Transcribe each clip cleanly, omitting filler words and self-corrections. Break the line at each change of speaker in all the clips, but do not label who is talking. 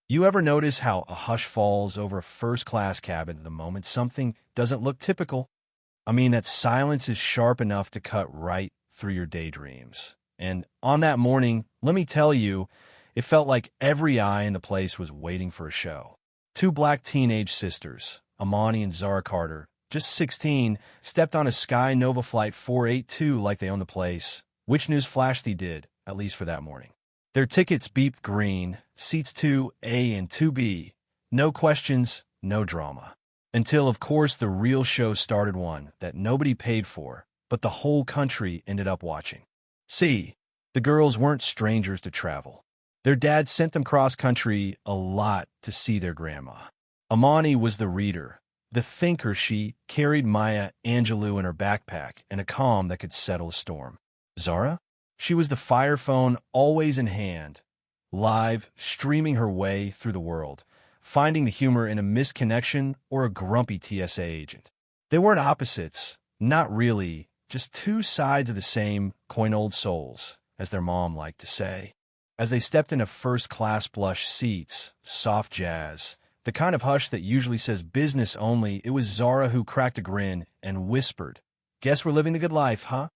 You ever notice how a hush falls over a first-class cabin the moment something doesn't look typical? I mean, that silence is sharp enough to cut right through your daydreams. And on that morning, let me tell you, it felt like every eye in the place was waiting for a show. Two black teenage sisters, Amani and Zara Carter, just 16, stepped on a Sky Nova Flight 482 like they owned the place, which news flash they did, at least for that morning. Their tickets beeped green, seats 2A and 2B. No questions, no drama. Until, of course, the real show started, one that nobody paid for, but the whole country ended up watching. See, the girls weren't strangers to travel. Their dad sent them cross-country a lot to see their grandma. Amani was the reader, the thinker. She carried Maya Angelou in her backpack and a calm that could settle a storm. Zara? She was the fire phone always in hand, live, streaming her way through the world, finding the humor in a misconnection or a grumpy TSA agent. They weren't opposites, not really, just two sides of the same coin, old souls, as their mom liked to say. As they stepped into first-class plush seats, soft jazz, the kind of hush that usually says business only, it was Zara who cracked a grin and whispered, "Guess we're living the good life, huh?"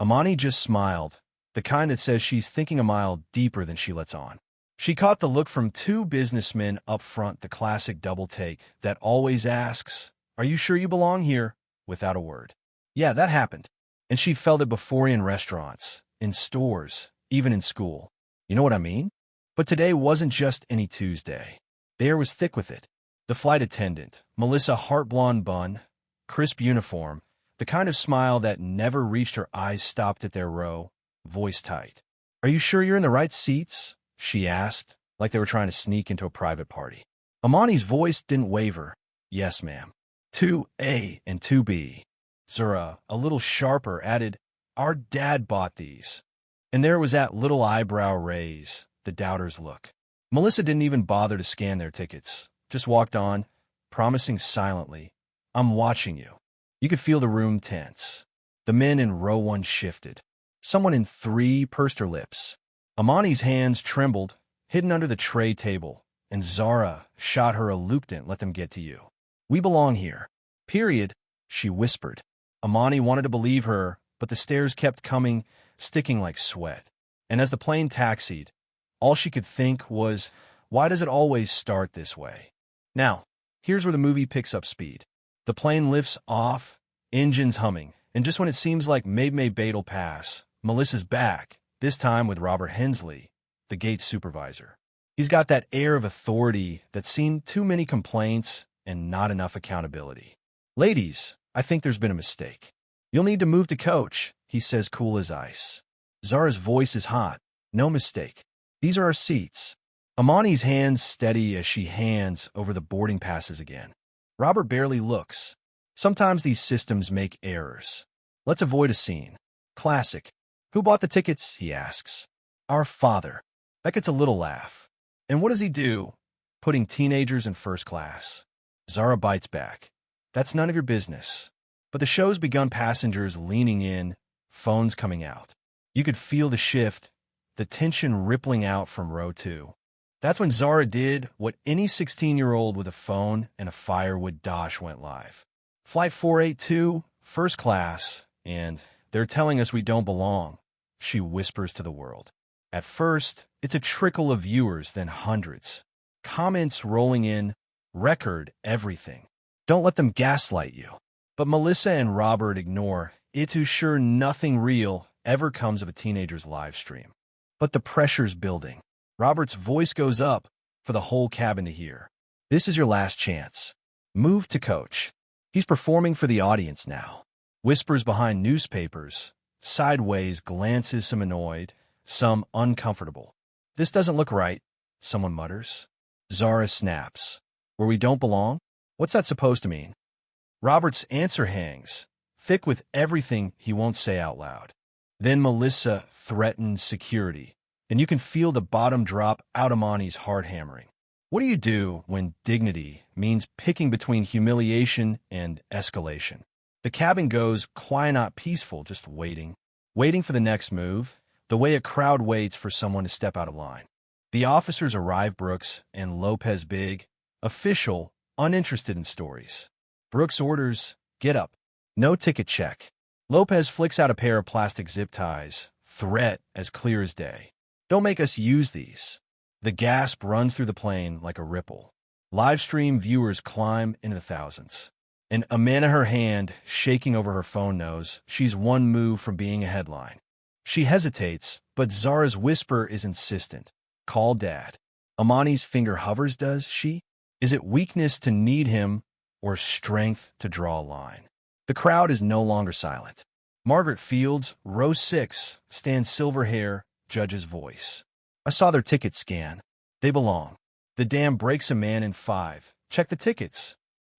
Amani just smiled, the kind that says she's thinking a mile deeper than she lets on. She caught the look from two businessmen up front, the classic double take that always asks, "Are you sure you belong here?" without a word. Yeah, that happened. And she felt it before in restaurants, in stores, even in school. You know what I mean? But today wasn't just any Tuesday. The air was thick with it. The flight attendant, Melissa, heart blonde bun, crisp uniform, the kind of smile that never reached her eyes, stopped at their row, voice tight. "Are you sure you're in the right seats?" she asked, like they were trying to sneak into a private party. Amani's voice didn't waver. "Yes, ma'am." 2A and 2B. Zura, a little sharper, added, "Our dad bought these." And there was that little eyebrow raise, the doubter's look. Melissa didn't even bother to scan their tickets, just walked on, promising silently, "I'm watching you." You could feel the room tense. The men in row one shifted. Someone in 3 pursed her lips. Amani's hands trembled, hidden under the tray table, and Zara shot her a loop. "Didn't let them get to you. We belong here. Period," she whispered. Amani wanted to believe her, but the stares kept coming, sticking like sweat. And as the plane taxied, all she could think was, why does it always start this way? Now, here's where the movie picks up speed. The plane lifts off, engines humming, and just when it seems like maybe bait'll pass, Melissa's back, this time with Robert Hensley, the gate supervisor. He's got that air of authority that's seen too many complaints and not enough accountability. "Ladies, I think there's been a mistake. You'll need to move to coach," he says, cool as ice. Zara's voice is hot. "No mistake. These are our seats." Amani's hands steady as she hands over the boarding passes again. Robert barely looks. Sometimes these systems make errors. Let's avoid a scene. Classic. "Who bought the tickets?" he asks. "Our father." That gets a little laugh. "And what does he do?" "Putting teenagers in first class." Zara bites back. "That's none of your business." But the show's begun, passengers leaning in, phones coming out. You could feel the shift, the tension rippling out from row 2. That's when Zara did what any 16-year-old with a phone and a firewood dosh went live. "Flight 482, first class, and they're telling us we don't belong," she whispers to the world. At first, it's a trickle of viewers, then hundreds. Comments rolling in, record everything. Don't let them gaslight you. But Melissa and Robert ignore it, too sure nothing real ever comes of a teenager's live stream. But the pressure's building. Robert's voice goes up for the whole cabin to hear. "This is your last chance. Move to coach." He's performing for the audience now. Whispers behind newspapers, sideways glances, some annoyed, some uncomfortable. "This doesn't look right," someone mutters. Zara snaps. "Where we don't belong? What's that supposed to mean?" Robert's answer hangs, thick with everything he won't say out loud. Then Melissa threatens security, and you can feel the bottom drop out. Amani's heart hammering. What do you do when dignity means picking between humiliation and escalation? The cabin goes quiet, not peaceful, just waiting. Waiting for the next move, the way a crowd waits for someone to step out of line. The officers arrive, Brooks and Lopez big, official, uninterested in stories. Brooks orders, "Get up." No ticket check. Lopez flicks out a pair of plastic zip ties, threat as clear as day. "Don't make us use these." The gasp runs through the plane like a ripple. Livestream viewers climb into the thousands. And Amanda, her hand shaking over her phone, knows she's one move from being a headline. She hesitates, but Zara's whisper is insistent. "Call Dad." Amani's finger hovers. Does she? Is it weakness to need him or strength to draw a line? The crowd is no longer silent. Margaret Fields, row 6, stands, silver hair, judge's voice. "I saw their ticket scan. They belong." The dam breaks a man in 5. "Check the tickets."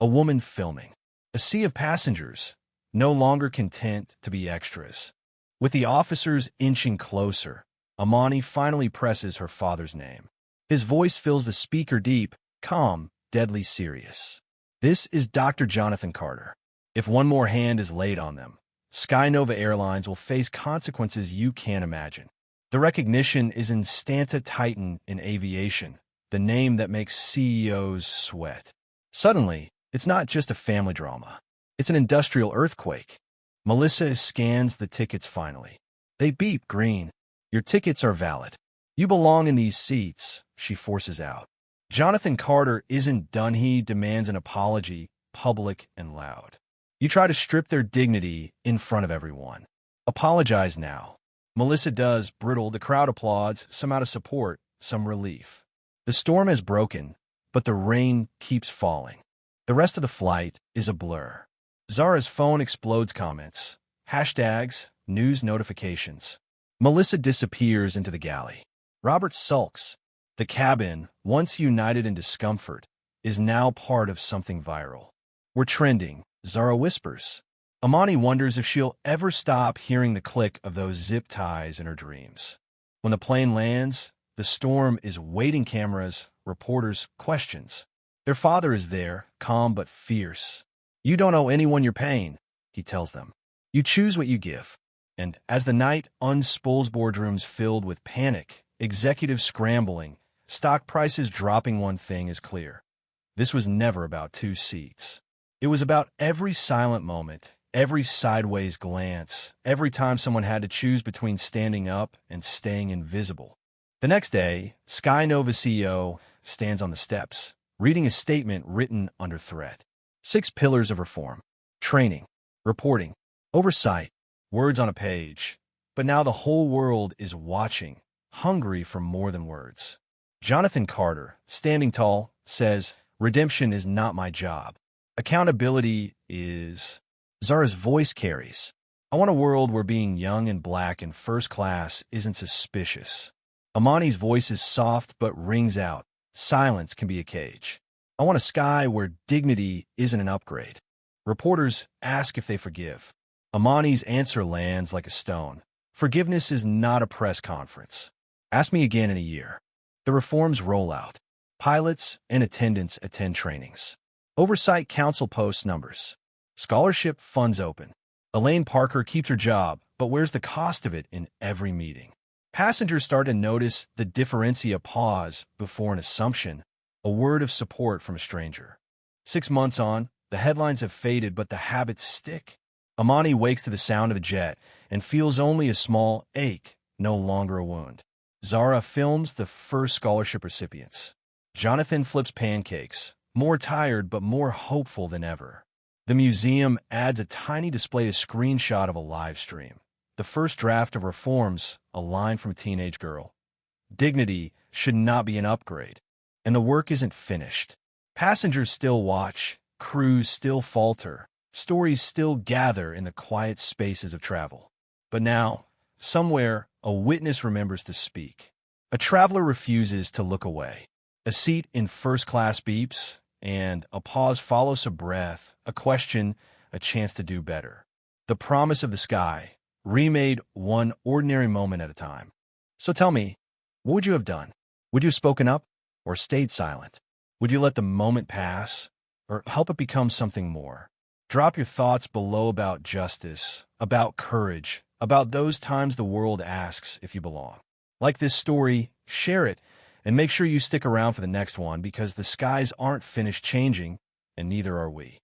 A woman filming. A sea of passengers, no longer content to be extras. With the officers inching closer, Amani finally presses her father's name. His voice fills the speaker, deep, calm, deadly serious. "This is Dr. Jonathan Carter. If one more hand is laid on them, Skynova Airlines will face consequences you can't imagine." The recognition is Instanta Titan in aviation, the name that makes CEOs sweat. Suddenly, it's not just a family drama. It's an industrial earthquake. Melissa scans the tickets finally. They beep green. "Your tickets are valid. You belong in these seats," she forces out. Jonathan Carter isn't done. He demands an apology, public and loud. You try to strip their dignity in front of everyone. Apologize now. Melissa does, brittle. The crowd applauds, some out of support, some relief. The storm has broken, but the rain keeps falling. The rest of the flight is a blur. Zara's phone explodes comments, hashtags, news notifications. Melissa disappears into the galley. Robert sulks. The cabin, once united in discomfort, is now part of something viral. "We're trending," Zara whispers. Amani wonders if she'll ever stop hearing the click of those zip ties in her dreams. When the plane lands, the storm is waiting. Cameras, reporters, questions. Their father is there, calm but fierce. "You don't owe anyone your pain," he tells them. "You choose what you give." And as the night unspools, boardrooms filled with panic, executives scrambling, stock prices dropping, one thing is clear. This was never about 2 seats. It was about every silent moment, every sideways glance, every time someone had to choose between standing up and staying invisible. The next day, Skynova CEO stands on the steps, reading a statement written under threat. 6 pillars of reform: training, reporting, oversight, words on a page. But now the whole world is watching, hungry for more than words. Jonathan Carter, standing tall, says, "Redemption is not my job. Accountability is." Zara's voice carries. "I want a world where being young and black in first class isn't suspicious." Amani's voice is soft but rings out. "Silence can be a cage." "I want a sky where dignity isn't an upgrade." Reporters ask if they forgive. Amani's answer lands like a stone. "Forgiveness is not a press conference. Ask me again in a year." The reforms roll out. Pilots and attendants attend trainings. Oversight Council posts numbers. Scholarship funds open. Elaine Parker keeps her job, but where's the cost of it in every meeting? Passengers start to notice the differencia. Pause before an assumption, a word of support from a stranger. 6 months on, the headlines have faded, but the habits stick. Amani wakes to the sound of a jet and feels only a small ache, no longer a wound. Zara films the first scholarship recipients. Jonathan flips pancakes, more tired but more hopeful than ever. The museum adds a tiny display, a screenshot of a live stream. The first draft of reforms, a line from a teenage girl. Dignity should not be an upgrade. And the work isn't finished. Passengers still watch, crews still falter, stories still gather in the quiet spaces of travel. But now, somewhere, a witness remembers to speak. A traveler refuses to look away. A seat in first class beeps, and a pause follows, a breath, a question, a chance to do better. The promise of the sky, remade one ordinary moment at a time. So tell me, what would you have done? Would you have spoken up or stayed silent? Would you let the moment pass or help it become something more? Drop your thoughts below about justice, about courage, about those times the world asks if you belong. Like this story, share it, And make sure you stick around for the next one because the skies aren't finished changing, and neither are we.